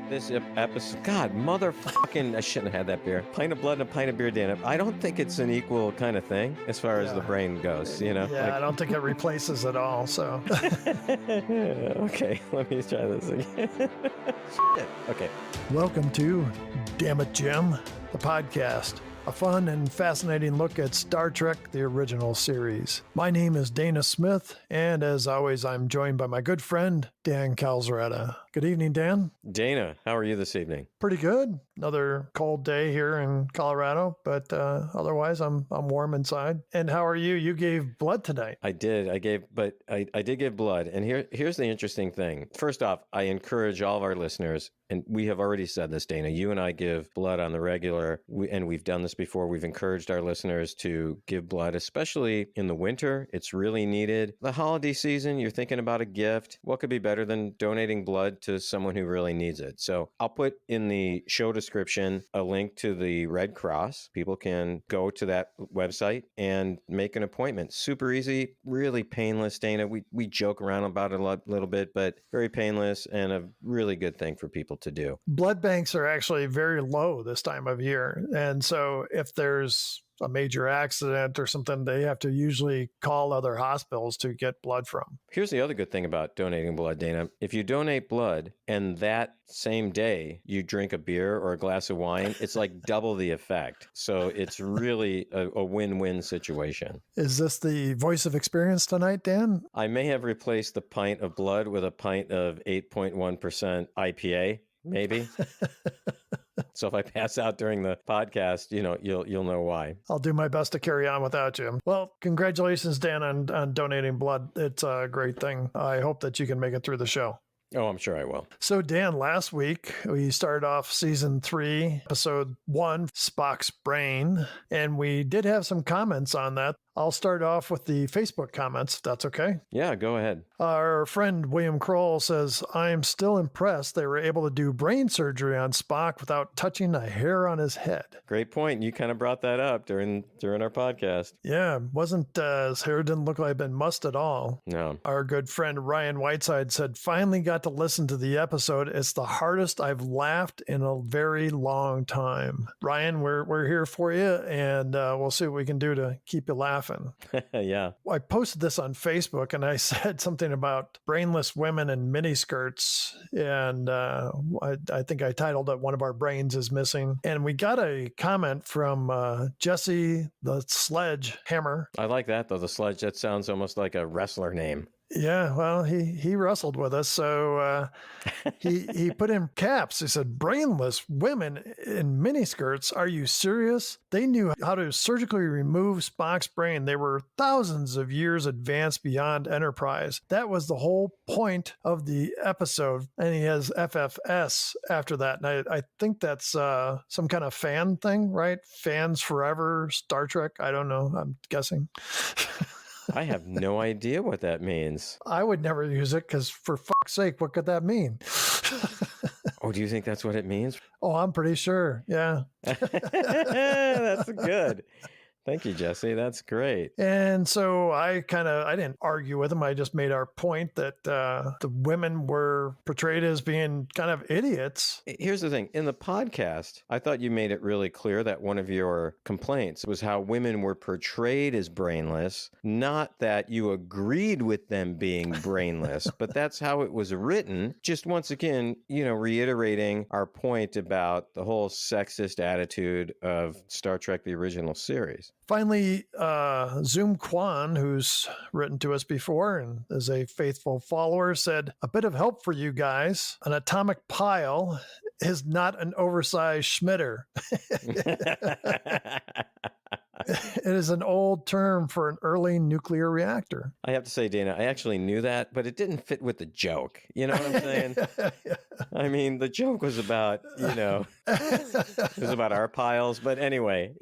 This episode, God, motherfucking, I shouldn't have had that beer. Pint of blood and a pint of beer, Dana. I don't think it's an equal kind of thing as far as the brain goes, you know? Yeah, I don't think it replaces it all, so. Okay, let me try this again. Shit. Okay. Welcome to Damnit Jim, the podcast. A fun and fascinating look at Star Trek, the original series. My name is Dana Smith, and as always, I'm joined by my good friend, Dan Calzaretta. Good evening, Dan. Dana, how are you this evening? Pretty good. Another cold day here in Colorado, but otherwise, I'm warm inside. And how are you? You gave blood tonight. I did. I did give blood. And here's the interesting thing. First off, I encourage all of our listeners, and we have already said this, Dana, you and I give blood on the regular, and we've done this before. We've encouraged our listeners to give blood, especially in the winter. It's really needed. The holiday season, you're thinking about a gift. What could be better than donating blood to someone who really needs it? So I'll put in the show description a link to the Red Cross. People can go to that website and make an appointment. Super easy, really painless, Dana. We joke around about it a little bit, but very painless and a really good thing for people to do. Blood banks are actually very low this time of year. And so if there's a major accident or something, they have to usually call other hospitals to get blood from. Here's the other good thing about donating blood, Dana. If you donate blood and that same day you drink a beer or a glass of wine, it's like double the effect. So it's really a win-win situation. Is this the voice of experience tonight, Dan? I may have replaced the pint of blood with a pint of 8.1% IPA, maybe. So if I pass out during the podcast, you'll know why. I'll do my best to carry on without you. Well, congratulations, Dan, on donating blood. It's a great thing. I hope that you can make it through the show. Oh, I'm sure I will. So, Dan, last week we started off season 3, episode 1, Spock's Brain, and we did have some comments on that. I'll start off with the Facebook comments, if that's okay. Yeah, go ahead. Our friend William Kroll says, I'm still impressed they were able to do brain surgery on Spock without touching a hair on his head. Great point. You kind of brought that up during our podcast. Yeah, his hair didn't look like it'd been mussed at all. No. Our good friend Ryan Whiteside said, finally got to listen to the episode. It's the hardest I've laughed in a very long time. Ryan, we're here for you, and we'll see what we can do to keep you laughing. Yeah. I posted this on Facebook and I said something about brainless women in miniskirts. And I think I titled it, One of Our Brains is Missing. And we got a comment from Jesse the Sledgehammer. I like that, though. The Sledge, that sounds almost like a wrestler name. Yeah, well, he wrestled with us, so he put in caps. He said, brainless women in miniskirts, are you serious? They knew how to surgically remove Spock's brain. They were thousands of years advanced beyond Enterprise. That was the whole point of the episode, and he has FFS after that. And I think that's some kind of fan thing, right? Fans Forever, Star Trek, I don't know, I'm guessing. I have no idea what that means. I would never use it because, for fuck's sake, what could that mean? Oh, do you think that's what it means? Oh, I'm pretty sure. Yeah. That's good. Thank you, Jesse. That's great. And so I didn't argue with him. I just made our point that the women were portrayed as being kind of idiots. Here's the thing. In the podcast, I thought you made it really clear that one of your complaints was how women were portrayed as brainless, not that you agreed with them being brainless, but that's how it was written. Just once again, reiterating our point about the whole sexist attitude of Star Trek, the original series. Finally, Zoom Kwan, who's written to us before and is a faithful follower, said, a bit of help for you guys. An atomic pile is not an oversized schmitter. It is an old term for an early nuclear reactor. I have to say, Dana, I actually knew that, but it didn't fit with the joke. You know what I'm saying? I mean, the joke was about, it was about our piles. But anyway,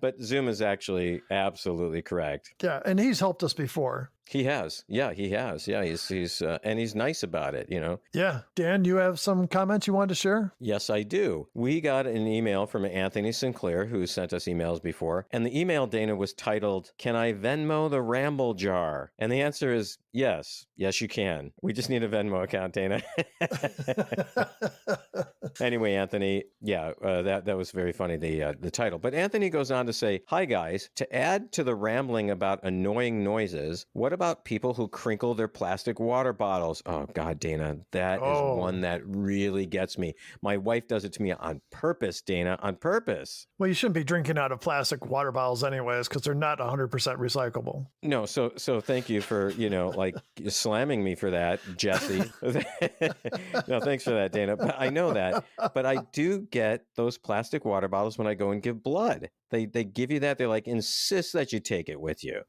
but Zoom is actually absolutely correct. Yeah, and he's helped us before. He has. Yeah, he has. Yeah, he's and he's nice about it, you know. Yeah. Dan, you have some comments you wanted to share? Yes, I do. We got an email from Anthony Sinclair, who sent us emails before, and the email, Dana, was titled, "Can I Venmo the Ramble Jar?" And the answer is yes. Yes, you can. We just need a Venmo account, Dana. Anyway, Anthony, yeah, that was very funny, the title. But Anthony goes on to say, "Hi, guys. To add to the rambling about annoying noises, what about people who crinkle their plastic water bottles?" Oh, God, Dana, that is one that really gets me. My wife does it to me on purpose, Dana, on purpose. Well, you shouldn't be drinking out of plastic water bottles anyways, because they're not 100% recyclable. No, so thank you for, like slamming me for that, Jesse. No, thanks for that, Dana. But I know that. But I do get those plastic water bottles when I go and give blood. They give you that. They insist that you take it with you,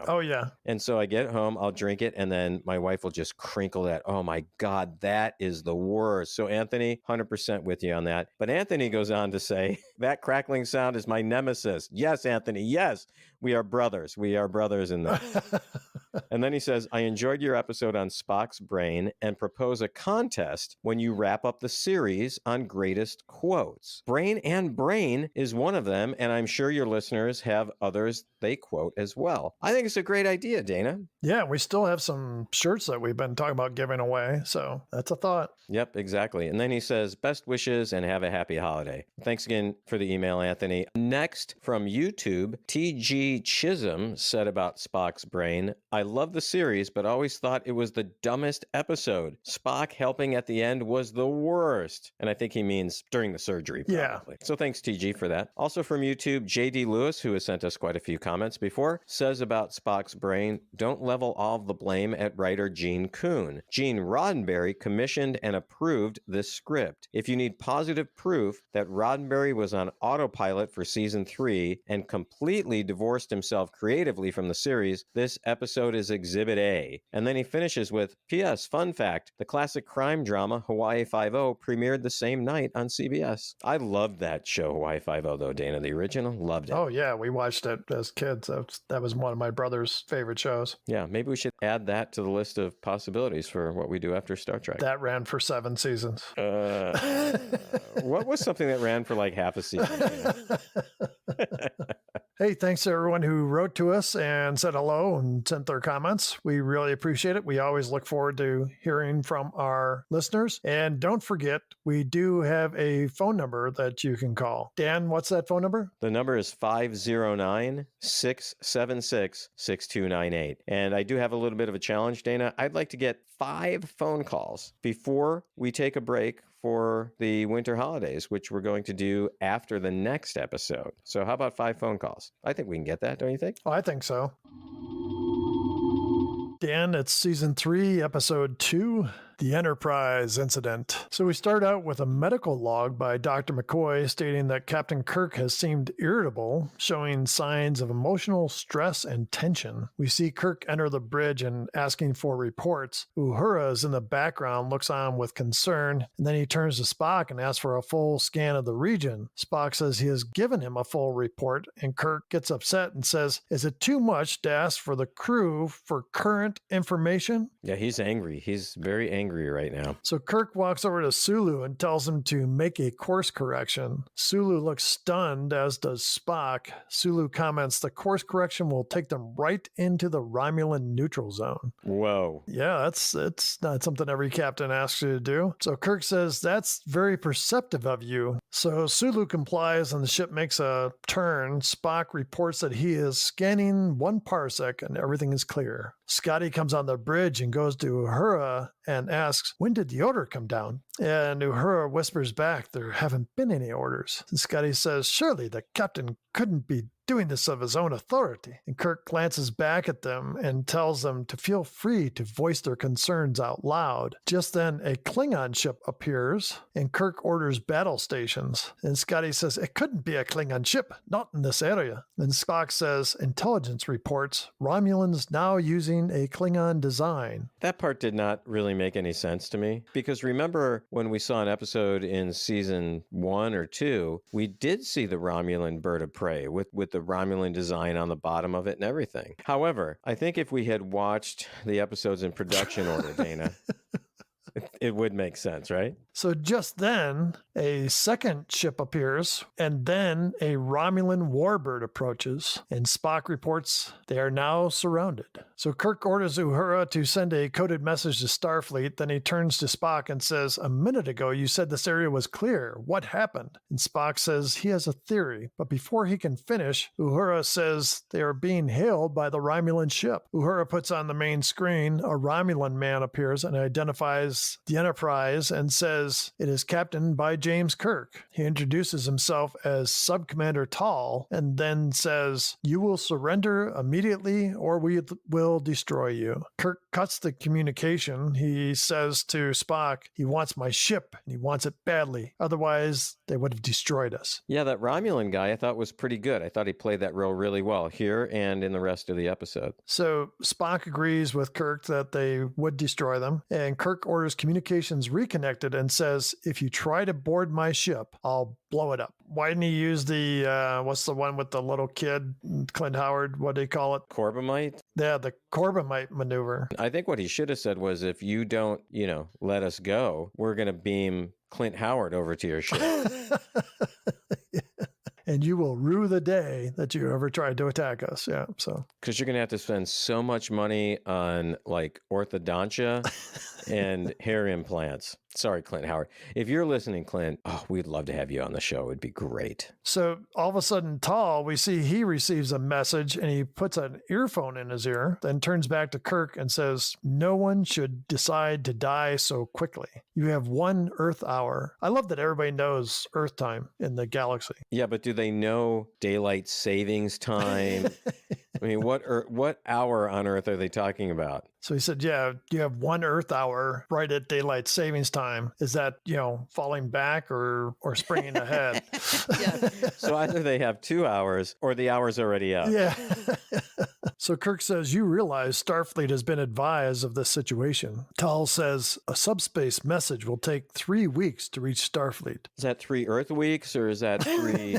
Oh, yeah. And so I get home, I'll drink it, and then my wife will just crinkle that. Oh, my God, that is the worst. So, Anthony, 100% with you on that. But Anthony goes on to say, that crackling sound is my nemesis. Yes, Anthony, yes. We are brothers. We are brothers in that. And then he says, I enjoyed your episode on Spock's brain and propose a contest when you wrap up the series on greatest quotes. Brain and Brain is one of them, and I'm sure your listeners have others they quote as well. I think it's a great idea, Dana. Yeah, we still have some shirts that we've been talking about giving away, so that's a thought. Yep, exactly. And then he says, best wishes and have a happy holiday. Thanks again for the email, Anthony. Next, from YouTube, TG Chisholm said about Spock's brain, I love the series, but always thought it was the dumbest episode. Spock helping at the end was the worst. And I think he means during the surgery, probably. Yeah. So thanks, TG, for that. Also from YouTube, JD Lewis, who has sent us quite a few comments before, says about Spock's brain, don't level all of the blame at writer Gene Kuhn. Gene Roddenberry commissioned and approved this script. If you need positive proof that Roddenberry was on autopilot for season 3 and completely divorced himself creatively from the series, this episode is Exhibit A. And then he finishes with, P.S. Fun fact, the classic crime drama Hawaii Five-0 premiered the same night on CBS. I loved that show, Hawaii Five-0, though, Dana, the original. Loved it. Oh, yeah. We watched it as kids. That was one of my brother's favorite shows. Yeah, maybe we should add that to the list of possibilities for what we do after Star Trek. That ran for 7 seasons. What was something that ran for like half a season? Hey, thanks to everyone who wrote to us and said hello and sent their comments. We really appreciate it. We always look forward to hearing from our listeners. And don't forget, we do have a phone number that you can call. Dan, what's that phone number? The number is 509-676-6298. And I do have a little bit of a challenge, Dana. I'd like to get 5 phone calls before we take a break for the winter holidays, which we're going to do after the next episode. So how about 5 phone calls? I think we can get that, don't you think? Oh, I think so. Dan, it's season 3, episode 2. The Enterprise Incident. So we start out with a medical log by Dr. McCoy stating that Captain Kirk has seemed irritable, showing signs of emotional stress and tension. We see Kirk enter the bridge and asking for reports. Uhura is in the background, looks on with concern, and then he turns to Spock and asks for a full scan of the region. Spock says he has given him a full report, and Kirk gets upset and says, is it too much to ask for the crew for current information? Yeah, he's angry. He's very angry right now. So Kirk walks over to Sulu and tells him to make a course correction. Sulu looks stunned, as does Spock. Sulu comments the course correction will take them right into the Romulan neutral zone. Whoa. Yeah, it's not something every captain asks you to do. So Kirk says, that's very perceptive of you. So Sulu complies and the ship makes a turn. Spock reports that he is scanning 1 parsec and everything is clear. Scotty comes on the bridge and goes to Uhura and asks, when did the order come down? And Uhura whispers back, there haven't been any orders. And Scotty says, surely the captain couldn't be doing this of his own authority. And Kirk glances back at them and tells them to feel free to voice their concerns out loud. Just then, a Klingon ship appears, and Kirk orders battle stations. And Scotty says, it couldn't be a Klingon ship, not in this area. And Spock says, intelligence reports Romulans now using using a Klingon design. That part did not really make any sense to me, because remember when we saw an episode in season 1 or 2, we did see the Romulan bird of prey with the Romulan design on the bottom of it and everything. However, I think if we had watched the episodes in production order, Dana, it would make sense, right? So just then, a second ship appears, and then a Romulan warbird approaches, and Spock reports they are now surrounded. So Kirk orders Uhura to send a coded message to Starfleet. Then he turns to Spock and says, "A minute ago, you said this area was clear. What happened?" And Spock says he has a theory, but before he can finish, Uhura says they are being hailed by the Romulan ship. Uhura puts on the main screen. A Romulan man appears and identifies the Enterprise and says it is captained by James Kirk. He introduces himself as Subcommander Tall and then says, "You will surrender immediately or we will destroy you." Kirk cuts the communication. He says to Spock, he wants my ship and he wants it badly. Otherwise, they would have destroyed us. Yeah, that Romulan guy I thought was pretty good. I thought he played that role really well here and in the rest of the episode. So Spock agrees with Kirk that they would destroy them, and Kirk orders communications reconnected and says, "If you try to board my ship, I'll blow it up." Why didn't he use the, what's the one with the little kid, Clint Howard, what do they call it? Corbomite? Yeah, the Corbomite maneuver. I think what he should have said was, if you don't, let us go, we're going to beam Clint Howard over to your ship. And you will rue the day that you ever tried to attack us. Yeah, so. Because you're going to have to spend so much money on, like, orthodontia and hair implants. Sorry, Clint Howard. If you're listening, Clint, we'd love to have you on the show. It'd be great. So all of a sudden, Tall, we see he receives a message and he puts an earphone in his ear, then turns back to Kirk and says, "No one should decide to die so quickly. You have 1 Earth hour." I love that everybody knows Earth time in the galaxy. Yeah, but do they know daylight savings time? I mean, what hour on Earth are they talking about? So he said, yeah, you have 1 Earth hour right at daylight savings time. Is that, falling back or springing ahead? Yeah. So either they have 2 hours or the hour's already up. Yeah. So Kirk says, "You realize Starfleet has been advised of this situation." Tal says, "A subspace message will take 3 weeks to reach Starfleet." Is that 3 Earth weeks or is that 3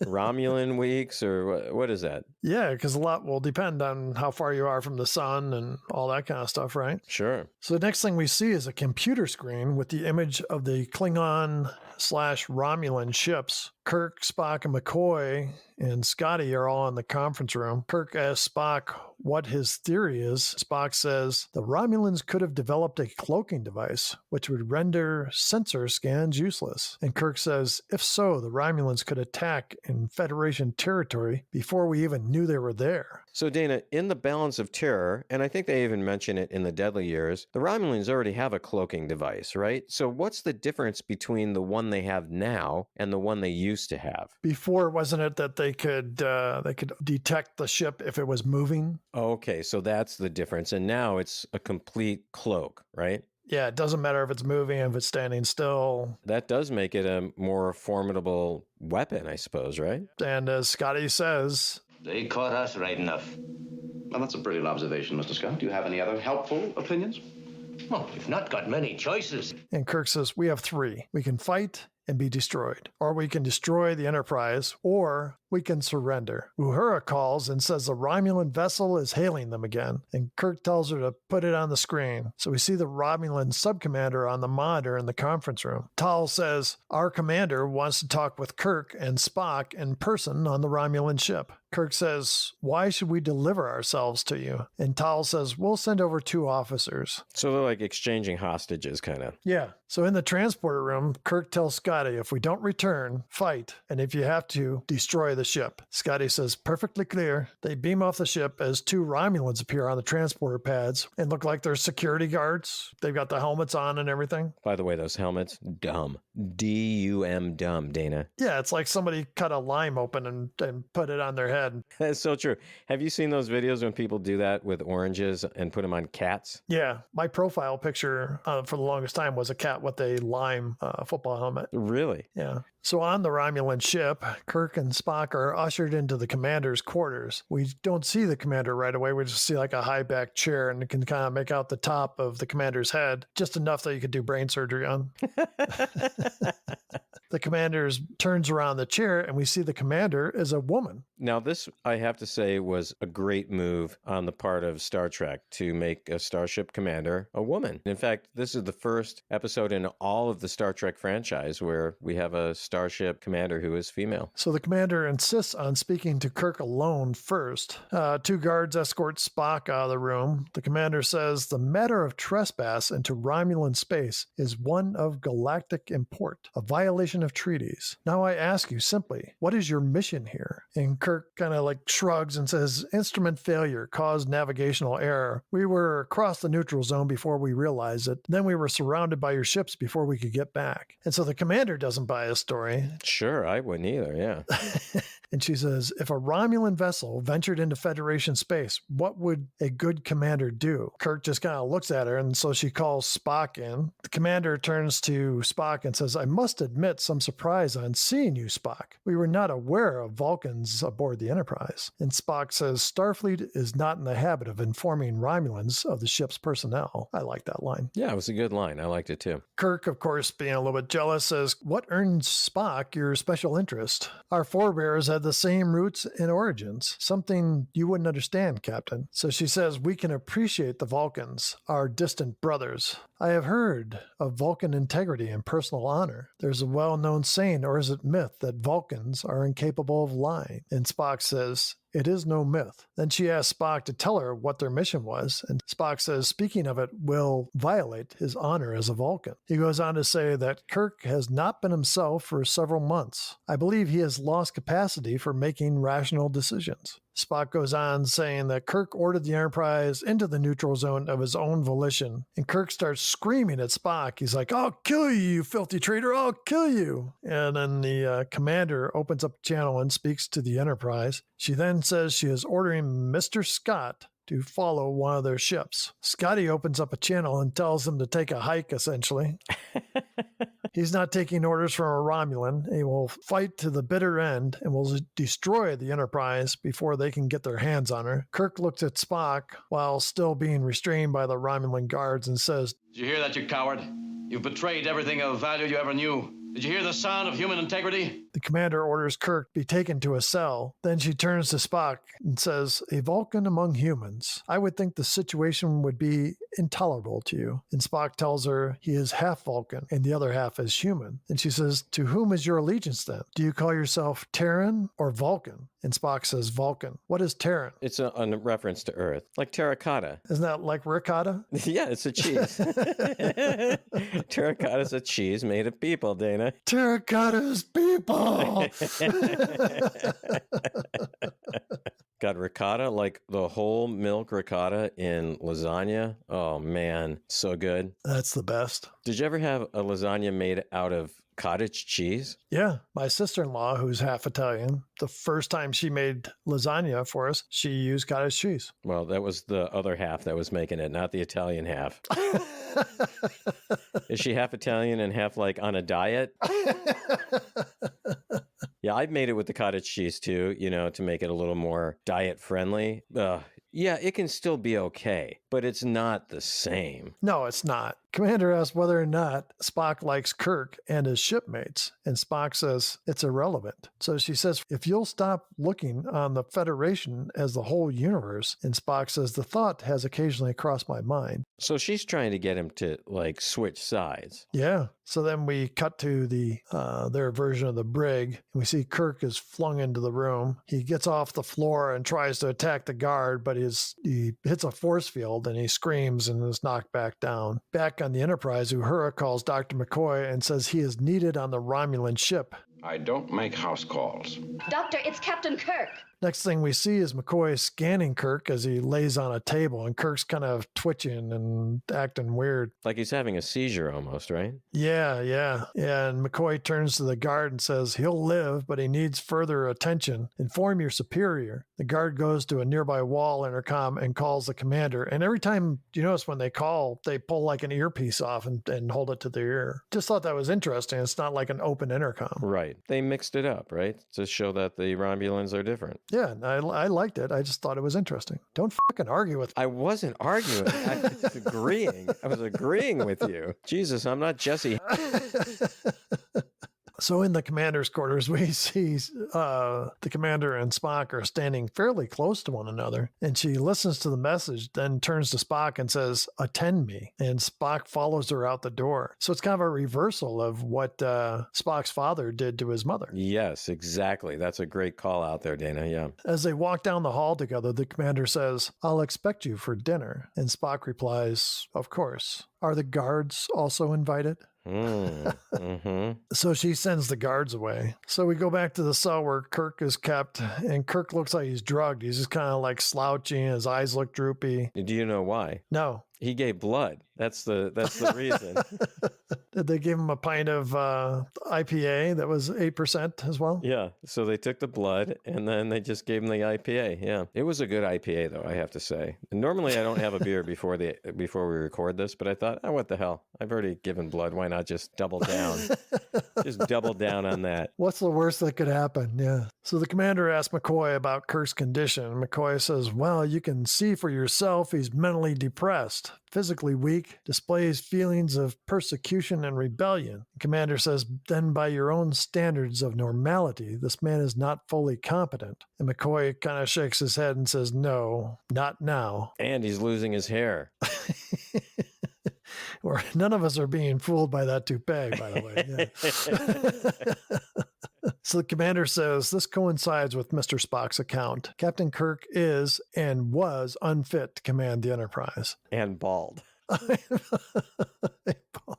Romulan weeks or what is that? Yeah, because a lot will depend on how far you are from the sun and all that kind of stuff, right? Sure. So the next thing we see is a computer screen with the image of the Klingon/Romulan ships. Kirk, Spock, and McCoy and Scotty are all in the conference room. Kirk asks Spock what his theory is. Spock says the Romulans could have developed a cloaking device which would render sensor scans useless. And Kirk says, if so, the Romulans could attack in Federation territory before we even knew they were there. So Dana, in the Balance of Terror, and I think they even mention it in the Deadly Years, the Romulans already have a cloaking device, right? So what's the difference between the one they have now and the one they used to have? Before, wasn't it that they could detect the ship if it was moving? Okay, so that's the difference. And now it's a complete cloak, right? Yeah, it doesn't matter if it's moving, if it's standing still. That does make it a more formidable weapon, I suppose, right? And as Scotty says, they caught us right enough. Well, that's a brilliant observation, Mr. Scott. Do you have any other helpful opinions? Well, we've not got many choices. And Kirk says, we have 3. We can fight and be destroyed, or we can destroy the Enterprise, or we can surrender. Uhura calls and says the Romulan vessel is hailing them again, and Kirk tells her to put it on the screen. So we see the Romulan subcommander on the monitor in the conference room. Tal says, our commander wants to talk with Kirk and Spock in person on the Romulan ship. Kirk says, why should we deliver ourselves to you? And Tal says, we'll send over 2 officers. So they're like exchanging hostages, kind of. Yeah. So in the transporter room, Kirk tells Scotty, if we don't return, fight. And if you have to, destroy the ship. Scotty says, perfectly clear. They beam off the ship as 2 Romulans appear on the transporter pads and look like they're security guards. They've got the helmets on and everything. By the way, those helmets, dumb. D-U-M, dumb, Dana. Yeah, it's like somebody cut a lime open and put it on their head head. That's so true. Have you seen those videos when people do that with oranges and put them on cats? Yeah, my profile picture for the longest time was a cat with a lime football helmet. Really? Yeah. So on the Romulan ship, Kirk and Spock are ushered into the commander's quarters. We don't see the commander right away. We just see like a high back chair, and you can kind of make out the top of the commander's head, just enough that you could do brain surgery on. The commander turns around the chair, and we see the commander is a woman. Now, this, I have to say, was a great move on the part of Star Trek to make a starship commander a woman. In fact, this is the first episode in all of the Star Trek franchise where we have a starship commander who is female. So the commander insists on speaking to Kirk alone first. Two guards escort Spock out of the room. The commander says the matter of trespass into Romulan space is one of galactic import, a violation of treaties. Now I ask you simply, what is your mission here? And Kirk kind of like shrugs and says, instrument failure caused navigational error. We were across the neutral zone before we realized it. Then we were surrounded by your ships before we could get back. And so the commander doesn't buy his story. Sure, I wouldn't either, yeah. And she says, if a Romulan vessel ventured into Federation space, what would a good commander do? Kirk just kind of looks at her, and so she calls Spock in. The commander turns to Spock and says, I must admit some surprise on seeing you, Spock. We were not aware of Vulcans aboard the Enterprise. And Spock says, Starfleet is not in the habit of informing Romulans of the ship's personnel. I like that line. Yeah, it was a good line. I liked it too. Kirk, of course, being a little bit jealous, says, what earns Spock your special interest? Our forebears had the same roots and origins, something you wouldn't understand, Captain. So she says, we can appreciate the Vulcans, our distant brothers. I have heard of Vulcan integrity and personal honor. There's a well-known saying, or is it myth, that Vulcans are incapable of lying. And Spock says, it is no myth. Then she asks Spock to tell her what their mission was, and Spock says, speaking of it, will violate his honor as a Vulcan. He goes on to say that Kirk has not been himself for several months. I believe he has lost capacity for making rational decisions. Spock goes on saying that Kirk ordered the Enterprise into the neutral zone of his own volition, and Kirk starts screaming at Spock. He's like, I'll kill you, you filthy traitor, I'll kill you. And then the commander opens up a channel and speaks to the Enterprise. She then says she is ordering Mr. Scott to follow one of their ships. Scotty opens up a channel and tells him to take a hike, essentially. He's not taking orders from a Romulan. He will fight to the bitter end and will destroy the Enterprise before they can get their hands on her. Kirk looks at Spock while still being restrained by the Romulan guards and says, Did you hear that, you coward? You've betrayed everything of value you ever knew. Did you hear the sound of human integrity? The commander orders Kirk be taken to a cell. Then she turns to Spock and says, a Vulcan among humans. I would think the situation would be intolerable to you. And Spock tells her he is half Vulcan and the other half is human. And she says, to whom is your allegiance then? Do you call yourself Terran or Vulcan? And Spock says, Vulcan. What is Terran? It's a reference to Earth, like terracotta. Isn't that like ricotta? Yeah, it's a cheese. Terracotta is a cheese made of people, Dana. Terracotta's people. Got ricotta, like the whole milk ricotta in lasagna. Oh, man, so good. That's the best. Did you ever have a lasagna made out of cottage cheese? Yeah. My sister-in-law, who's half Italian, the first time she made lasagna for us, she used cottage cheese. Well, that was the other half that was making it, not the Italian half. Is she half Italian and half like on a diet? Yeah, I've made it with the cottage cheese too, to make it a little more diet friendly. Yeah, it can still be okay, but it's not the same. No, it's not. Commander asks whether or not Spock likes Kirk and his shipmates, and Spock says it's irrelevant. So she says, if you'll stop looking on the Federation as the whole universe, and Spock says, the thought has occasionally crossed my mind. So she's trying to get him to like switch sides. Yeah. So then we cut to their version of the brig, and we see Kirk is flung into the room. He gets off the floor and tries to attack the guard, but he hits a force field and he screams and is knocked back down. Back on the Enterprise, Uhura calls Dr. McCoy and says he is needed on the Romulan ship. I don't make house calls. Doctor, it's Captain Kirk. Next thing we see is McCoy scanning Kirk as he lays on a table, and Kirk's kind of twitching and acting weird. Like he's having a seizure almost, right? Yeah. And McCoy turns to the guard and says, he'll live, but he needs further attention. Inform your superior. The guard goes to a nearby wall intercom and calls the commander. And every time, you notice when they call, they pull like an earpiece off and hold it to their ear. Just thought that was interesting. It's not like an open intercom. Right. They mixed it up, right? To show that the Romulans are different. Yeah, I liked it. I just thought it was interesting. Don't fucking argue with me. I wasn't arguing. I was agreeing. I was agreeing with you. Jesus, I'm not Jesse. So in the commander's quarters, we see the commander and Spock are standing fairly close to one another. And she listens to the message, then turns to Spock and says, attend me. And Spock follows her out the door. So it's kind of a reversal of what Spock's father did to his mother. Yes, exactly. That's a great call out there, Dana. Yeah. As they walk down the hall together, the commander says, I'll expect you for dinner. And Spock replies, of course. Are the guards also invited? So she sends the guards away. So we go back to the cell where Kirk is kept, and Kirk looks like he's drugged. He's just kind of like slouching. His eyes look droopy. Do you know why? No. He gave blood. That's the reason. Did they give him a pint of IPA that was 8% as well? Yeah. So they took the blood and then they just gave him the IPA. Yeah. It was a good IPA though, I have to say. And normally I don't have a beer before we record this, but I thought, oh, what the hell? I've already given blood. Why not just double down? Just double down on that. What's the worst that could happen? Yeah. So the commander asks McCoy about Kirk's condition. McCoy says, well, you can see for yourself he's mentally depressed, physically weak, displays feelings of persecution and rebellion. The commander says, then by your own standards of normality, this man is not fully competent. And McCoy kind of shakes his head and says, no, not now. And he's losing his hair. Or none of us are being fooled by that toupee, by the way. Yeah. So the commander says, this coincides with Mr. Spock's account. Captain Kirk is and was unfit to command the Enterprise. And bald.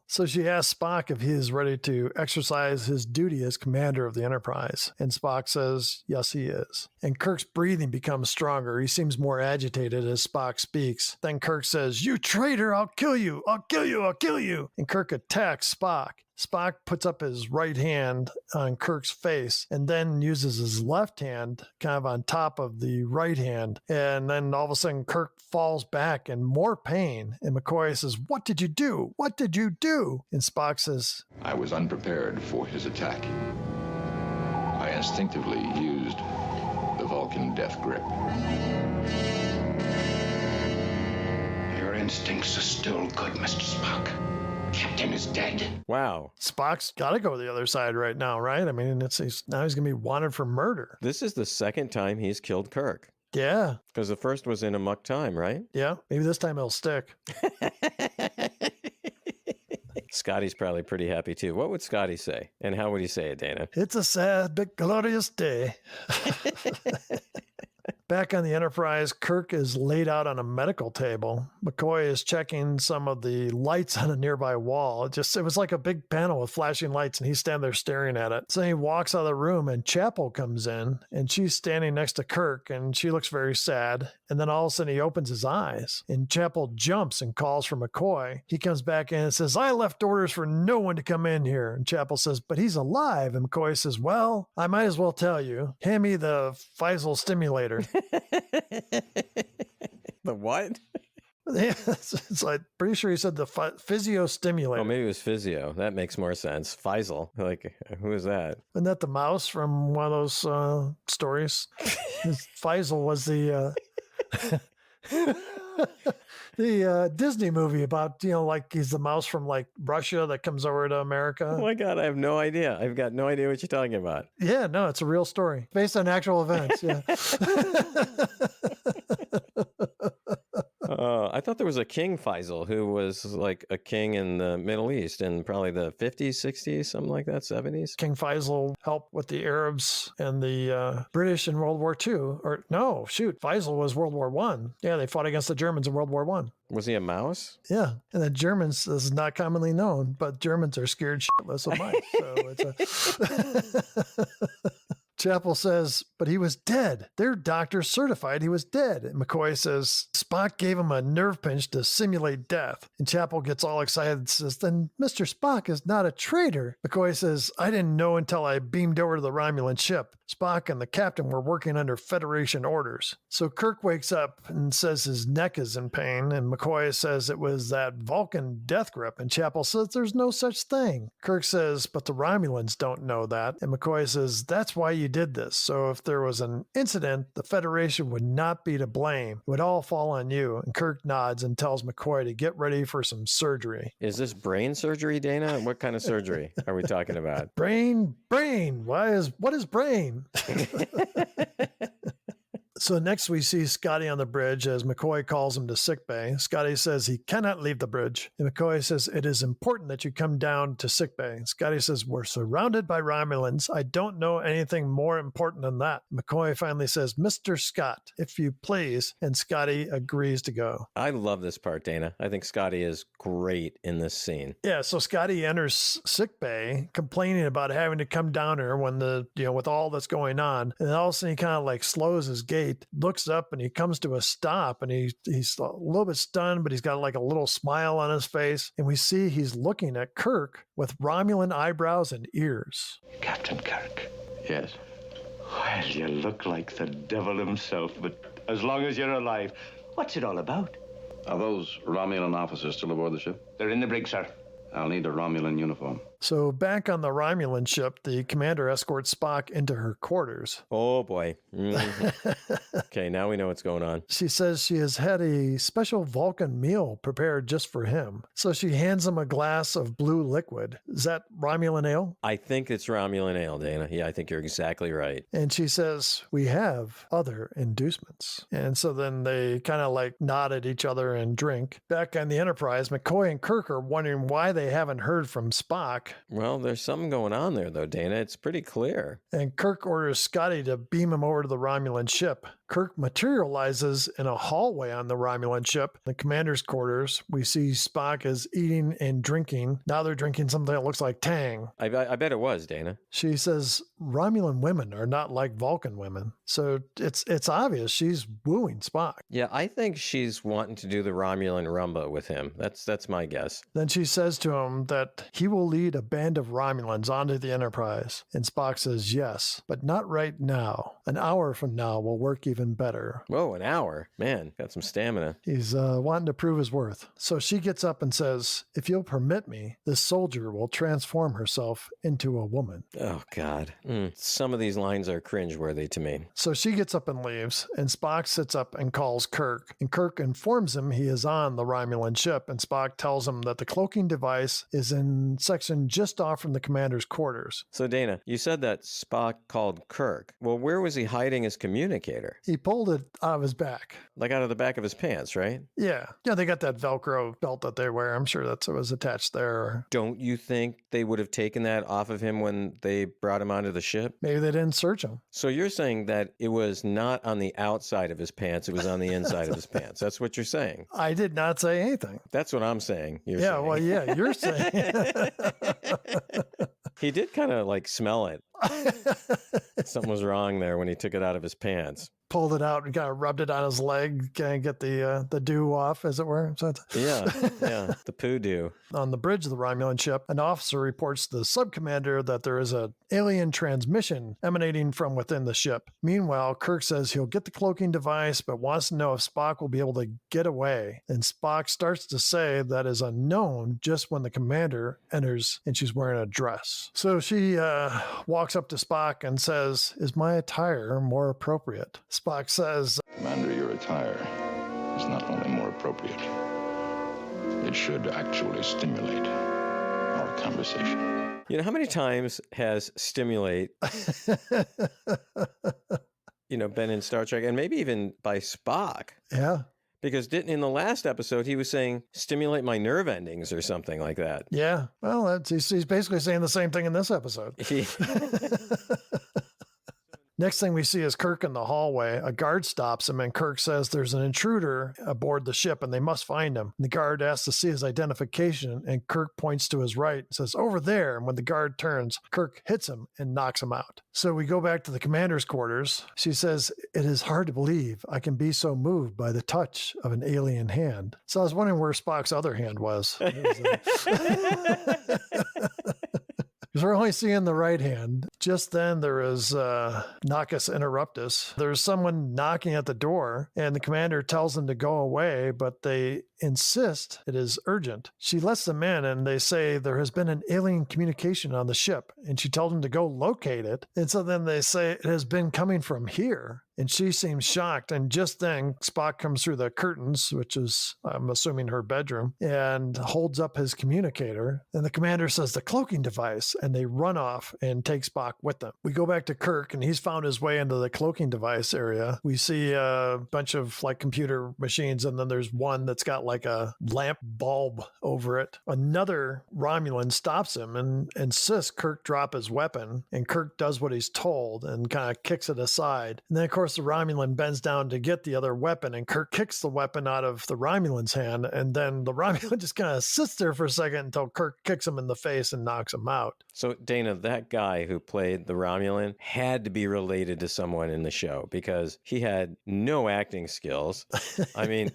So she asks Spock if he is ready to exercise his duty as commander of the Enterprise. And Spock says, yes, he is. And Kirk's breathing becomes stronger. He seems more agitated as Spock speaks. Then Kirk says, you traitor, I'll kill you. I'll kill you. I'll kill you. And Kirk attacks Spock. Spock puts up his right hand on Kirk's face and then uses his left hand kind of on top of the right hand. And then all of a sudden, Kirk falls back in more pain. And McCoy says, what did you do? What did you do? And Spock says, I was unprepared for his attack. I instinctively used the Vulcan death grip. Your instincts are still good, Mr. Spock. Captain is dead. Wow. Spock's got to go to the other side right now, right? I mean, now he's going to be wanted for murder. This is the second time he's killed Kirk. Yeah. Because the first was in Amok Time, right? Yeah. Maybe this time it'll stick. Scotty's probably pretty happy too. What would Scotty say? And how would he say it, Dana? It's a sad but glorious day. Back on the Enterprise, Kirk is laid out on a medical table. McCoy is checking some of the lights on a nearby wall. It was like a big panel with flashing lights, and he's standing there staring at it. So he walks out of the room, and Chapel comes in, and she's standing next to Kirk, and she looks very sad. And then all of a sudden, he opens his eyes, and Chapel jumps and calls for McCoy. He comes back in and says, I left orders for no one to come in here. And Chapel says, but he's alive. And McCoy says, well, I might as well tell you. Hand me the Faisal stimulator. The what? Yeah, it's like pretty sure he said the physio stimulator. Oh, maybe it was physio. That makes more sense. Faisal. Like, who is that? Isn't that the mouse from one of those stories? Faisal was the the Disney movie about, like he's the mouse from like Russia that comes over to America. Oh my God, I have no idea. I've got no idea what you're talking about. Yeah, no, it's a real story based on actual events. Yeah. I thought thought there was a King Faisal who was like a king in the Middle East in probably the 50s, 60s, something like that, 70s. King Faisal helped with the Arabs and the British in World War II. Or no, shoot, Faisal was World War One. Yeah, they fought against the Germans in World War One. Was he a mouse? Yeah, and the Germans, this is not commonly known, but Germans are scared shitless of mice. So it's a... Chapel says, but he was dead. Their doctor certified he was dead. And McCoy says, Spock gave him a nerve pinch to simulate death. And Chapel gets all excited and says, then Mr. Spock is not a traitor. McCoy says, I didn't know until I beamed over to the Romulan ship. Spock and the captain were working under Federation orders. So Kirk wakes up and says his neck is in pain. And McCoy says it was that Vulcan death grip. And Chapel says there's no such thing. Kirk says, but the Romulans don't know that. And McCoy says, that's why you did this. So if there was an incident, the Federation would not be to blame. It would all fall on you. And Kirk nods and tells McCoy to get ready for some surgery. Is this brain surgery, Dana? What kind of surgery are we talking about? Brain. What is brain? So next we see Scotty on the bridge as McCoy calls him to sickbay. Scotty says he cannot leave the bridge. And McCoy says it is important that you come down to sickbay. Scotty says we're surrounded by Romulans. I don't know anything more important than that. McCoy finally says, Mr. Scott, if you please. And Scotty agrees to go. I love this part, Dana. I think Scotty is great in this scene. Yeah, so Scotty enters sickbay complaining about having to come down here when with all that's going on. And all of a sudden he kind of like slows his gait, looks up, and he comes to a stop, and he's a little bit stunned, but he's got like a little smile on his face. And we see he's looking at Kirk with Romulan eyebrows and ears. Captain Kirk. Yes. Well, you look like the devil himself, but as long as you're alive, what's it all about? Are those Romulan officers still aboard the ship? They're in the brig, sir. I'll need a Romulan uniform. So back on the Romulan ship, the commander escorts Spock into her quarters. Oh, boy. Okay, now we know what's going on. She says she has had a special Vulcan meal prepared just for him. So she hands him a glass of blue liquid. Is that Romulan ale? I think it's Romulan ale, Dana. Yeah, I think you're exactly right. And she says, we have other inducements. And so then they kind of like nod at each other and drink. Back on the Enterprise, McCoy and Kirk are wondering why they haven't heard from Spock. Well, there's something going on there, though, Dana. It's pretty clear. And Kirk orders Scotty to beam him over to the Romulan ship. Kirk materializes in a hallway on the Romulan ship. In the commander's quarters, we see Spock is eating and drinking. Now they're drinking something that looks like Tang. I bet it was, Dana. She says Romulan women are not like Vulcan women. So it's obvious she's wooing Spock. Yeah, I think she's wanting to do the Romulan rumba with him. That's my guess. Then she says to him that he will lead a band of Romulans onto the Enterprise. And Spock says yes, but not right now. An hour from now will work even better. Whoa, an hour. Man, got some stamina. He's wanting to prove his worth. So she gets up and says, if you'll permit me, this soldier will transform herself into a woman. Oh, God. Some of these lines are cringeworthy to me. So she gets up and leaves, and Spock sits up and calls Kirk. And Kirk informs him he is on the Romulan ship, and Spock tells him that the cloaking device is in section just off from the commander's quarters. So, Dana, you said that Spock called Kirk. Well, where was he hiding his communicator? He pulled it out of his back. Like out of the back of his pants, right? Yeah. Yeah, they got that Velcro belt that they wear. I'm sure that's what was attached there. Don't you think they would have taken that off of him when they brought him onto the ship? Maybe they didn't search him. So you're saying that it was not on the outside of his pants, it was on the inside of his pants. That's what you're saying. I did not say anything. That's what I'm saying. You're yeah, saying. Well, yeah, you're saying. He did kind of like smell it. Something was wrong there when he took it out of his pants. Pulled it out and kind of rubbed it on his leg, kind of get the dew off, as it were. So yeah, the poo dew. On the bridge of the Romulan ship, an officer reports to the subcommander that there is an alien transmission emanating from within the ship. Meanwhile, Kirk says he'll get the cloaking device, but wants to know if Spock will be able to get away. And Spock starts to say that is unknown just when the commander enters, and she's wearing a dress. So she walks up to Spock and says, "Is my attire more appropriate?" Spock says, Commander, your attire is not only more appropriate, it should actually stimulate our conversation. You know, how many times has stimulate, been in Star Trek and maybe even by Spock? Yeah. Because didn't in the last episode he was saying stimulate my nerve endings or something like that. Yeah. Well, he's basically saying the same thing in this episode. Next thing we see is Kirk in the hallway. A guard stops him, and Kirk says there's an intruder aboard the ship, and they must find him. The guard asks to see his identification, and Kirk points to his right and says, over there. And when the guard turns, Kirk hits him and knocks him out. So we go back to the commander's quarters. She says, it is hard to believe I can be so moved by the touch of an alien hand. So I was wondering where Spock's other hand was. Because we're only seeing the right hand. Just then there is Nocus Interruptus. There's someone knocking at the door, and the commander tells them to go away, but they insist it is urgent. She lets them in, and they say there has been an alien communication on the ship, and she told them to go locate it. And so then they say it has been coming from here. And she seems shocked. And just then, Spock comes through the curtains, which is, I'm assuming, her bedroom, and holds up his communicator. And the commander says, the cloaking device. And they run off and take Spock with them. We go back to Kirk, and he's found his way into the cloaking device area. We see a bunch of like computer machines, and then there's one that's got like a lamp bulb over it. Another Romulan stops him and insists Kirk drop his weapon. And Kirk does what he's told and kind of kicks it aside. And then, of course, the Romulan bends down to get the other weapon, and Kirk kicks the weapon out of the Romulan's hand, and then the Romulan just kind of sits there for a second until Kirk kicks him in the face and knocks him out. So, Dana, that guy who played the Romulan had to be related to someone in the show because he had no acting skills. I mean...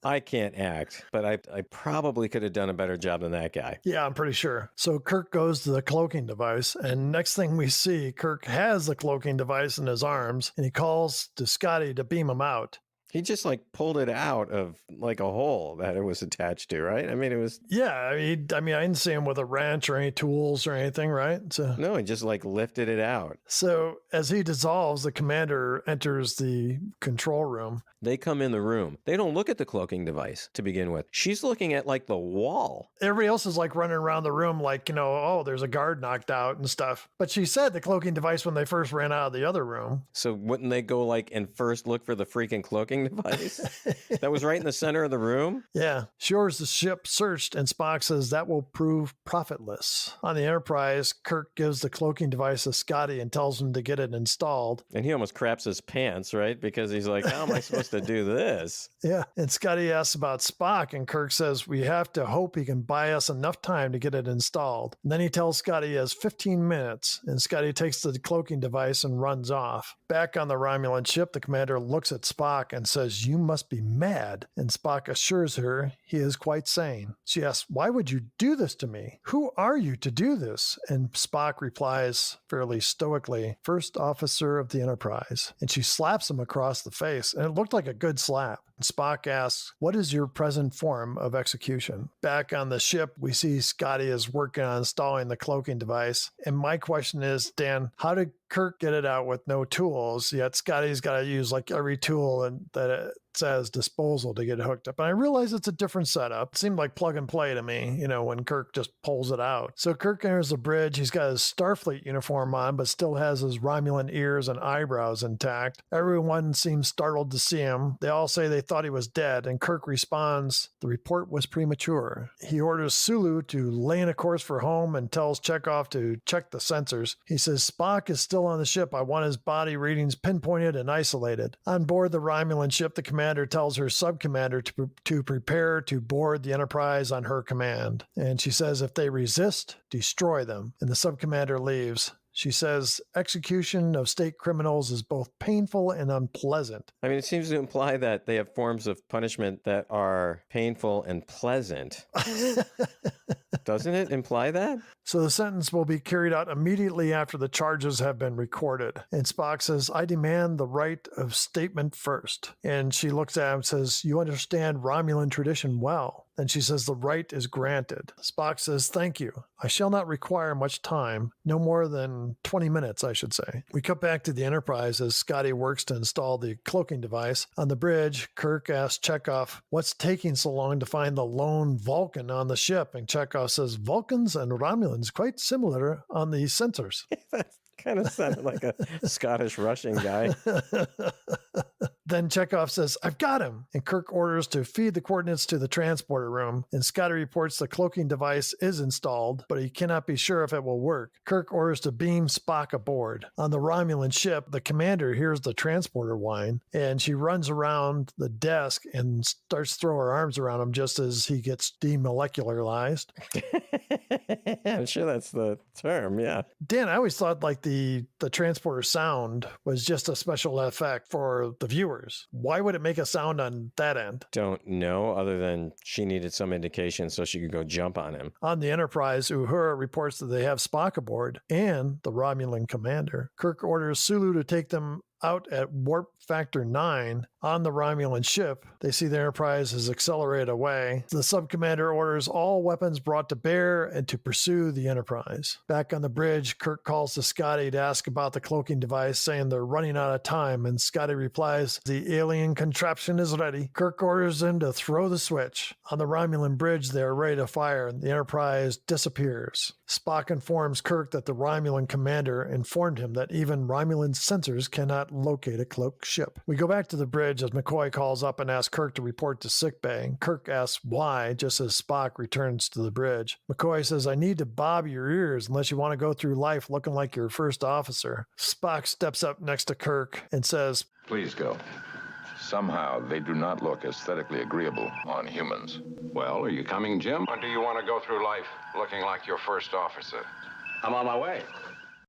I can't act, but I probably could have done a better job than that guy. Yeah, I'm pretty sure. So Kirk goes to the cloaking device, and next thing we see, Kirk has the cloaking device in his arms, and he calls to Scotty to beam him out. He just like pulled it out of like a hole that it was attached to, right? I mean, it was... Yeah, I mean, I didn't see him with a wrench or any tools or anything, right? So no, he just like lifted it out. So as he dissolves, the commander enters the control room. They come in the room. They don't look at the cloaking device to begin with. She's looking at like the wall. Everybody else is like running around the room like, oh, there's a guard knocked out and stuff. But she said the cloaking device when they first ran out of the other room. So wouldn't they go like and first look for the freaking cloaking device? That was right in the center of the room? Yeah. She orders the ship searched, and Spock says that will prove profitless. On the Enterprise, Kirk gives the cloaking device to Scotty and tells him to get it installed. And he almost craps his pants, right? Because he's like, how am I supposed to do this? Yeah. And Scotty asks about Spock, and Kirk says, we have to hope he can buy us enough time to get it installed. And then he tells Scotty he has 15 minutes, and Scotty takes the cloaking device and runs off. Back on the Romulan ship, the commander looks at Spock and says, you must be mad. And Spock assures her he is quite sane. She asks, why would you do this to me? Who are you to do this? And Spock replies fairly stoically, First Officer of the Enterprise. And she slaps him across the face, and it looked like a good slap. Spock asks, what is your present form of execution? Back on the ship, we see Scotty is working on installing the cloaking device. And my question is, Dan, how did Kirk get it out with no tools? Yet Scotty's got to use like every tool that it says disposal to get it hooked up. And I realize it's a different setup. It seemed like plug and play to me, when Kirk just pulls it out. So Kirk enters the bridge. He's got his Starfleet uniform on, but still has his Romulan ears and eyebrows intact. Everyone seems startled to see him. They all say they thought he was dead, and Kirk responds, the report was premature. He orders Sulu to lay in a course for home and tells Chekhov to check the sensors. He says, Spock is still on the ship. I want his body readings pinpointed and isolated. On board the Romulan ship, the commander tells her sub-commander to prepare to board the Enterprise on her command. And she says if they resist, destroy them. And the sub-commander leaves. She says execution of state criminals is both painful and unpleasant. I mean, it seems to imply that they have forms of punishment that are painful and pleasant. Doesn't it imply that? So the sentence will be carried out immediately after the charges have been recorded. And Spock says, I demand the right of statement first. And she looks at him and says, you understand Romulan tradition well. Then she says, the right is granted. Spock says, thank you. I shall not require much time. No more than 20 minutes, I should say. We cut back to the Enterprise as Scotty works to install the cloaking device. On the bridge, Kirk asks Chekhov, what's taking so long to find the lone Vulcan on the ship? And Chekhov says, Vulcans and Romulans quite similar on the sensors. That kind of sounded like a Scottish Russian guy. Then Chekhov says, I've got him. And Kirk orders to feed the coordinates to the transporter room. And Scotty reports the cloaking device is installed, but he cannot be sure if it will work. Kirk orders to beam Spock aboard. On the Romulan ship, the commander hears the transporter whine, and she runs around the desk and starts to throw her arms around him just as he gets demolecularized. I'm sure that's the term, yeah. Dan, I always thought like the transporter sound was just a special effect for the viewers. Why would it make a sound on that end? Don't know, other than she needed some indication so she could go jump on him. On the Enterprise, Uhura reports that they have Spock aboard and the Romulan commander. Kirk orders Sulu to take them out at warp factor 9 on the Romulan ship. They see the Enterprise has accelerated away. The subcommander orders all weapons brought to bear and to pursue the Enterprise. Back on the bridge, Kirk calls to Scotty to ask about the cloaking device, saying they're running out of time, and Scotty replies, the alien contraption is ready. Kirk orders him to throw the switch. On the Romulan bridge, they are ready to fire, and the Enterprise disappears. Spock informs Kirk that the Romulan commander informed him that even Romulan sensors cannot locate a cloaked ship. We go back to the bridge as McCoy calls up and asks Kirk to report to sickbay. Kirk asks why, just as Spock returns to the bridge. McCoy says, I need to bob your ears unless you want to go through life looking like your first officer. Spock steps up next to Kirk and says, Please go. Somehow they do not look aesthetically agreeable on humans. Well, are you coming, Jim? Or do you want to go through life looking like your first officer? I'm on my way.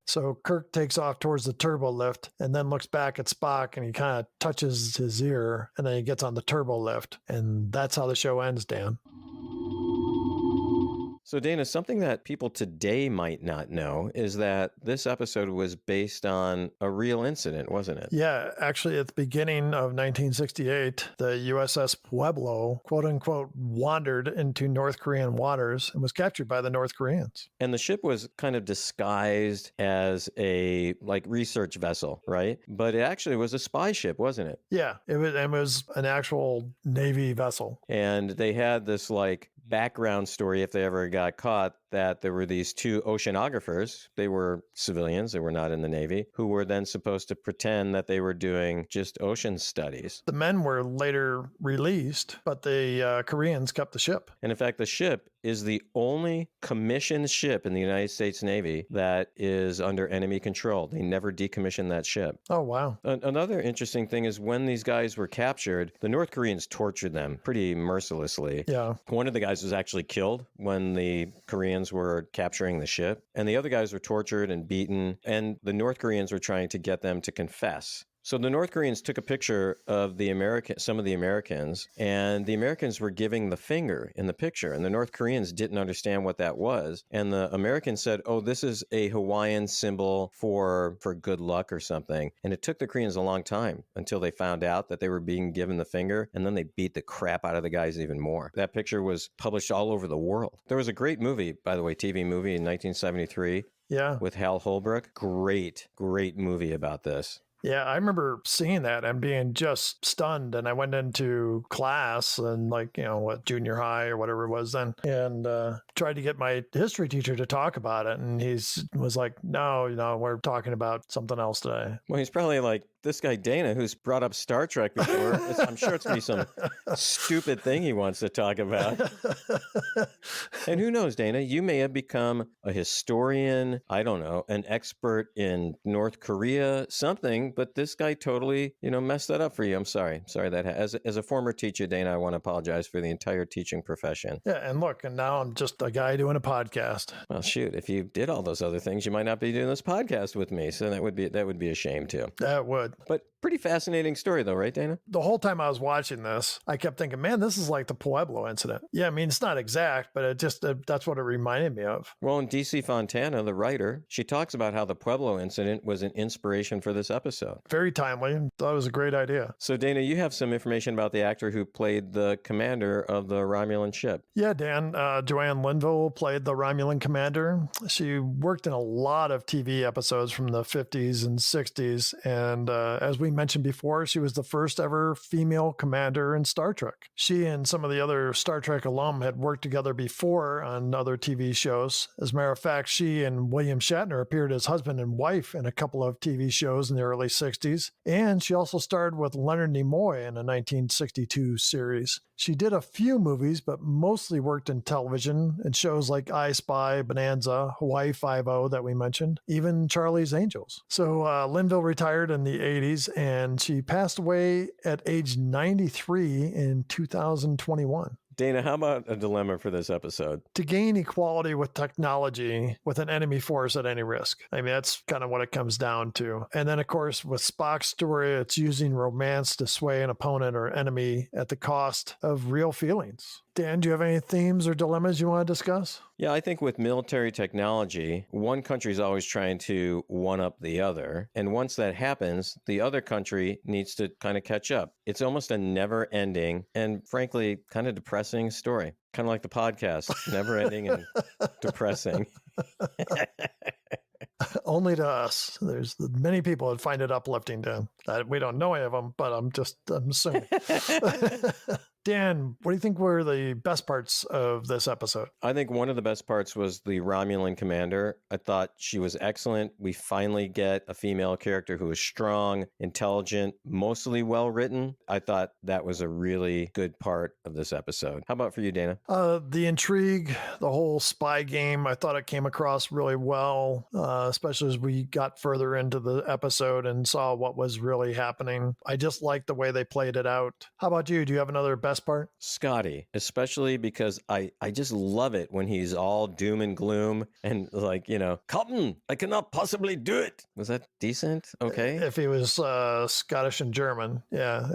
So Kirk takes off towards the turbo lift and then looks back at Spock and he kind of touches his ear and then he gets on the turbo lift. And that's how the show ends, Dan. So, Dana, something that people today might not know is that this episode was based on a real incident, wasn't it? Yeah, actually, at the beginning of 1968, the USS Pueblo, quote unquote, wandered into North Korean waters and was captured by the North Koreans. And the ship was kind of disguised as a research vessel, right? But it actually was a spy ship, wasn't it? Yeah, it was an actual Navy vessel. And they had this background story, if they ever got caught, that there were these two oceanographers. They were civilians, they were not in the Navy, who were then supposed to pretend that they were doing just ocean studies. The men were later released, but the Koreans kept the ship. And in fact, the ship is the only commissioned ship in the United States Navy that is under enemy control. They never decommissioned that ship. Oh, wow. Another interesting thing is when these guys were captured, the North Koreans tortured them pretty mercilessly. Yeah. One of the guys was actually killed when the Koreans were capturing the ship, and the other guys were tortured and beaten, and the North Koreans were trying to get them to confess. So the North Koreans took a picture of some of the Americans, and the Americans were giving the finger in the picture, and the North Koreans didn't understand what that was. And the Americans said, oh, this is a Hawaiian symbol for good luck or something. And it took the Koreans a long time until they found out that they were being given the finger, and then they beat the crap out of the guys even more. That picture was published all over the world. There was a great movie, by the way, TV movie in 1973. Yeah. With Hal Holbrook. Great movie about this. Yeah, I remember seeing that and being just stunned. And I went into class and junior high or whatever it was then, and tried to get my history teacher to talk about it. And he was like, no, we're talking about something else today. Well, he's probably like, this guy Dana, who's brought up Star Trek before, I'm sure it's going to be some stupid thing he wants to talk about. And who knows, Dana, you may have become a historian, I don't know, an expert in North Korea, something, but this guy totally, messed that up for you. I'm sorry. As a former teacher, Dana, I want to apologize for the entire teaching profession. Yeah, and now I'm just a guy doing a podcast. Well, shoot, if you did all those other things, you might not be doing this podcast with me. So that would be a shame too. That would. But pretty fascinating story though, right, Dana? The whole time I was watching this, I kept thinking, man, this is like the Pueblo incident. Yeah, I mean, it's not exact, but that's what it reminded me of. Well, in DC Fontana, the writer, she talks about how the Pueblo incident was an inspiration for this episode. Very timely. Thought it was a great idea. So, Dana, you have some information about the actor who played the commander of the Romulan ship. Yeah, Dan, Joanne Linville played the Romulan commander. She worked in a lot of TV episodes from the 50s and 60s. And as we mentioned before, she was the first ever female commander in Star Trek. She and some of the other Star Trek alum had worked together before on other TV shows. As a matter of fact, she and William Shatner appeared as husband and wife in a couple of TV shows in the early 60s. And she also starred with Leonard Nimoy in a 1962 series. She did a few movies, but mostly worked in television and shows like I Spy, Bonanza, Hawaii Five-0 that we mentioned, even Charlie's Angels. So Linville retired in the 80s, and she passed away at age 93 in 2021. Dana, how about a dilemma for this episode? To gain equality with technology with an enemy force at any risk. I mean, that's kind of what it comes down to. And then, of course, with Spock's story, it's using romance to sway an opponent or enemy at the cost of real feelings. Dan, do you have any themes or dilemmas you want to discuss? Yeah, I think with military technology, one country is always trying to one-up the other. And once that happens, the other country needs to kind of catch up. It's almost a never-ending and, frankly, kind of depressing story. Kind of like the podcast, never-ending and depressing. Only to us. There's many people that find it uplifting, Dan. We don't know any of them, but I'm assuming. Dan, what do you think were the best parts of this episode? I think one of the best parts was the Romulan commander. I thought she was excellent. We finally get a female character who is strong, intelligent, mostly well-written. I thought that was a really good part of this episode. How about for you, Dana? The intrigue, the whole spy game, I thought it came across really well, especially as we got further into the episode and saw what was really happening. I just liked the way they played it out. How about you? Do you have another best part? Scotty, especially because I just love it when he's all doom and gloom and like, Captain, I cannot possibly do it. Was that decent? Okay. If he was Scottish and German, yeah.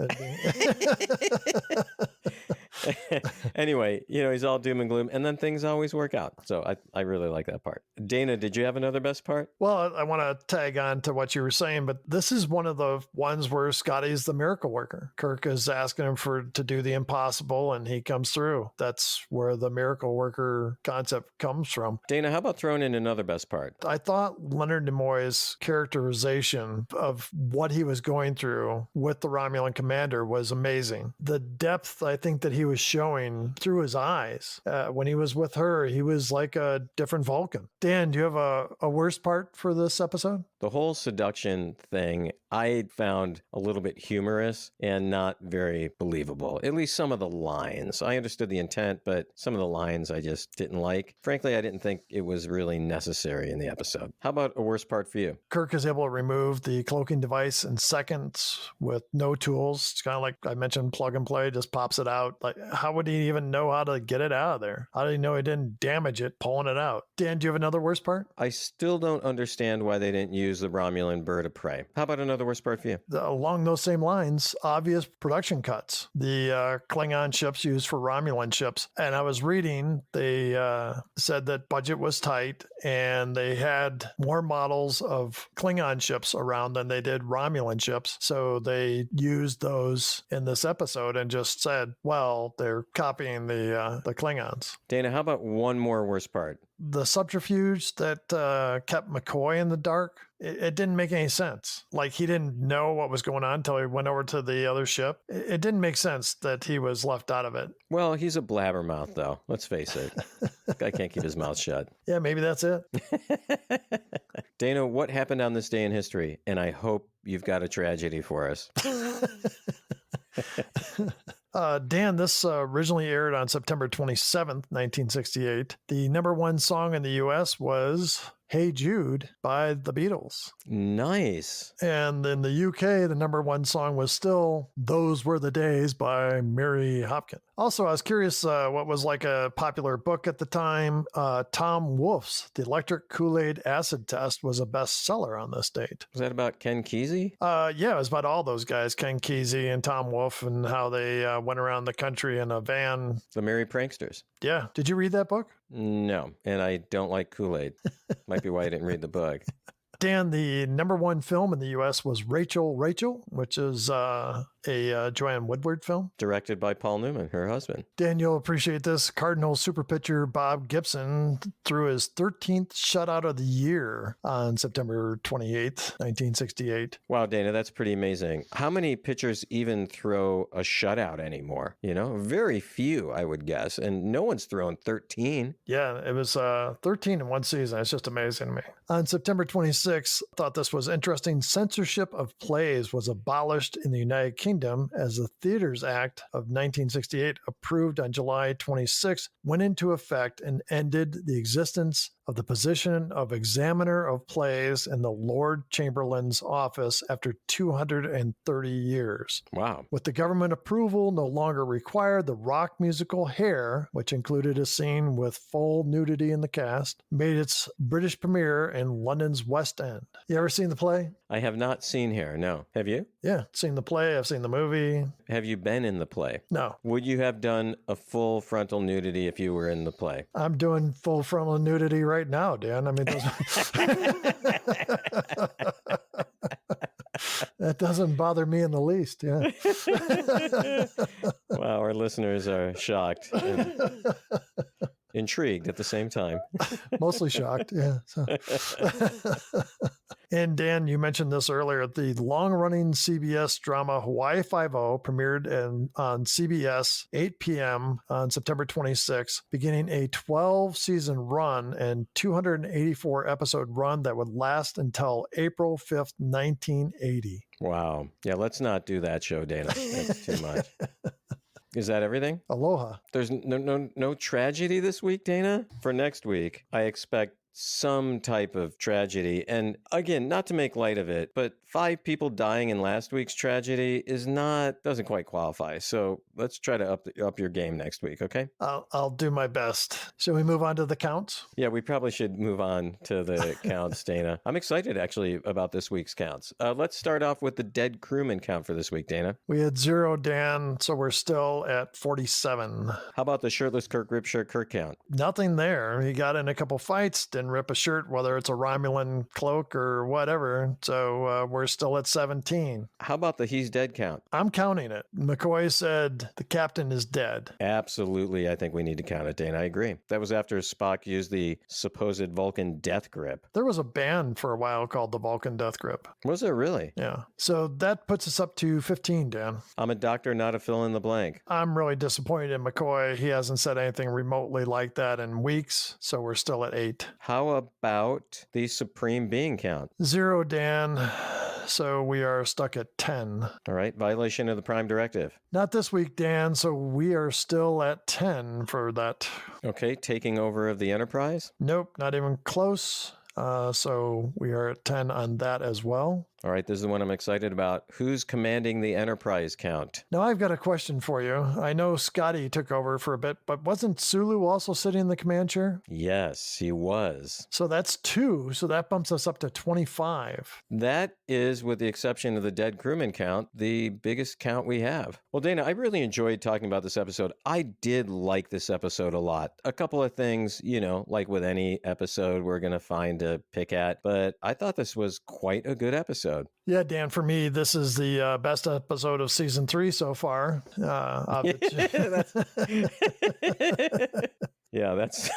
Anyway, he's all doom and gloom and then things always work out. So I really like that part. Dana, did you have another best part? Well, I want to tag on to what you were saying, but this is one of the ones where Scotty's the miracle worker. Kirk is asking him to do the impossible and he comes through. That's where the miracle worker concept comes from. Dana, how about throwing in another best part? I thought Leonard Nimoy's characterization of what he was going through with the Romulan commander was amazing. The depth, I think, that he was showing through his eyes. When he was with her, he was like a different Vulcan. Dan, do you have a worst part for this episode? The whole seduction thing I found a little bit humorous and not very believable. At least some of the lines. I understood the intent, but some of the lines I just didn't like. Frankly, I didn't think it was really necessary in the episode. How about a worst part for you? Kirk is able to remove the cloaking device in seconds with no tools. It's kind of like I mentioned, plug and play, just pops it out. Like, how would he even know how to get it out of there? How did he know he didn't damage it pulling it out? Dan, do you have another worst part? I still don't understand why they didn't use the Romulan bird of prey. How about another worst part for you? Along those same lines, obvious production cuts. The Klingon ships used for Romulan ships. And I was reading, they said that budget was tight and they had more models of Klingon ships around than they did Romulan ships. So they used those in this episode and just said, well, they're copying the Klingons. Dana, how about one more worst part? The subterfuge that kept McCoy in the dark, it didn't make any sense. Like, he didn't know what was going on until he went over to the other ship. It didn't make sense that he was left out of it. Well, he's a blabbermouth, though. Let's face it. Guy can't keep his mouth shut. Yeah, maybe that's it. Dana, what happened on this day in history? And I hope you've got a tragedy for us. Dan, this originally aired on September 27th, 1968. The number one song in the U.S. was Hey Jude by the Beatles. Nice. And in the UK, the number one song was still Those Were the Days by Mary Hopkin. Also, I was curious what was like a popular book at the time. Tom Wolfe's The Electric Kool-Aid Acid Test was a bestseller on this date. Was that about Ken Kesey? Yeah, it was about all those guys, Ken Kesey and Tom Wolfe, and how they went around the country in a van. The Merry Pranksters. Yeah. Did you read that book? No, and I don't like Kool-Aid. Might be why I didn't read the book. Dan, the number one film in the U.S. was Rachel, which is a a Joanne Woodward film. Directed by Paul Newman, her husband. Dan, you'll appreciate this. Cardinals super pitcher Bob Gibson threw his 13th shutout of the year on September 28th, 1968. Wow, Dana, that's pretty amazing. How many pitchers even throw a shutout anymore? You know, very few, I would guess. And no one's thrown 13. Yeah, it was 13 in one season. It's just amazing to me. On September 26th, I thought this was interesting. Censorship of plays was abolished in the United Kingdom as the Theatres Act of 1968, approved on July 26, went into effect and ended the existence of the position of examiner of plays in the Lord Chamberlain's office after 230 years. Wow. With the government approval no longer required, the rock musical Hair, which included a scene with full nudity in the cast, made its British premiere in London's West End. You ever seen the play? I have not seen Hair, no. Have you? Yeah, seen the play. I've seen the movie. Have you been in the play? No. Would you have done a full frontal nudity if you were in the play? I'm doing full frontal nudity right now, Dan. I mean, that doesn't bother me in the least. Yeah. Wow, our listeners are shocked and intrigued at the same time. Mostly shocked. Yeah. So. And Dan, you mentioned this earlier. The long-running CBS drama Hawaii Five-0 premiered on CBS 8 p.m. on September 26, beginning a 12-season run and 284-episode run that would last until April 5th, 1980. Wow. Yeah, let's not do that show, Dana. That's too much. Is that everything? Aloha. There's no tragedy this week, Dana? For next week, I expect some type of tragedy. And again, not to make light of it, but 5 people dying in last week's tragedy doesn't quite qualify. So let's try to up your game next week, okay? I'll do my best. Shall we move on to the counts? Yeah, we probably should move on to the counts, Dana. I'm excited actually about this week's counts. Let's start off with the dead crewman count for this week, Dana. We had 0, Dan, so we're still at 47. How about the shirtless Kirk Ripshirt Kirk count? Nothing there. He got in a couple fights, didn't rip a shirt, whether it's a Romulan cloak or whatever. So we're still at 17. How about the he's dead count? I'm counting it. McCoy said the captain is dead. Absolutely. I think we need to count it, Dana. I agree. That was after Spock used the supposed Vulcan death grip. There was a band for a while called the Vulcan death grip. Was there really? Yeah. So that puts us up to 15, Dan. I'm a doctor, not a fill in the blank. I'm really disappointed in McCoy. He hasn't said anything remotely like that in weeks. So we're still at 8. How about the supreme being count? 0, Dan. So we are stuck at 10. All right. Violation of the Prime Directive. Not this week, Dan. So we are still at 10 for that. Okay. Taking over of the Enterprise? Nope, not even close. So we are at 10 on that as well. All right, this is the one I'm excited about. Who's commanding the Enterprise count? Now, I've got a question for you. I know Scotty took over for a bit, but wasn't Sulu also sitting in the command chair? Yes, he was. So that's 2. So that bumps us up to 25. That is, with the exception of the dead crewman count, the biggest count we have. Well, Dana, I really enjoyed talking about this episode. I did like this episode a lot. A couple of things, like with any episode, we're going to find a pick at, but I thought this was quite a good episode. Yeah, Dan, for me, this is the best episode of season 3 so far. Yeah, that's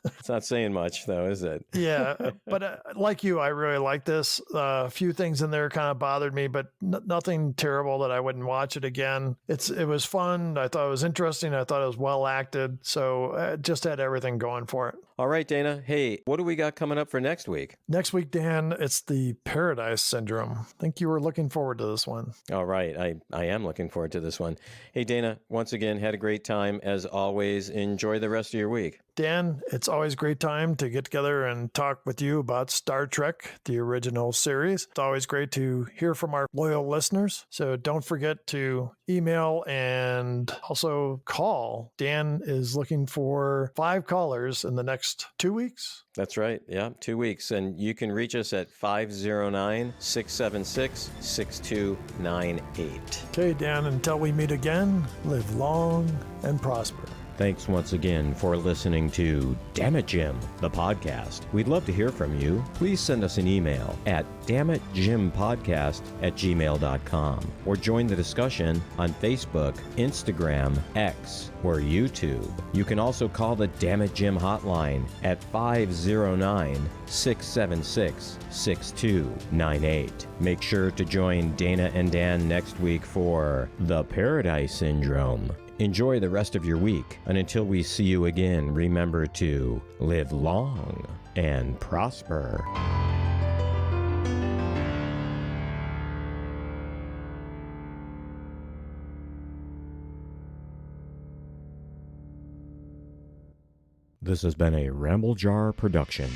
it's not saying much, though, is it? Yeah, but like you, I really like this. A few things in there kind of bothered me, but nothing terrible that I wouldn't watch it again. It was fun. I thought it was interesting. I thought it was well acted. So it just had everything going for it. All right, Dana. Hey, what do we got coming up for next week? Next week, Dan, it's the Paradise Syndrome. I think you were looking forward to this one. All right. I am looking forward to this one. Hey, Dana, once again, had a great time. As always, enjoy the rest of your week. Dan, it's always a great time to get together and talk with you about Star Trek, the original series. It's always great to hear from our loyal listeners. So don't forget to email and also call. Dan is looking for 5 callers in the next 2 weeks. That's right. Yeah, 2 weeks. And you can reach us at 509-676-6298. Okay, Dan, until we meet again, live long and prosper. Thanks once again for listening to Damnit Jim, the podcast. We'd love to hear from you. Please send us an email at damnitjimpodcast@gmail.com or join the discussion on Facebook, Instagram, X, or YouTube. You can also call the Damnit Jim Hotline at 509-676-6298. Make sure to join Dana and Dan next week for The Paradise Syndrome. Enjoy the rest of your week, and until we see you again, remember to live long and prosper. This has been a Ramble Jar production.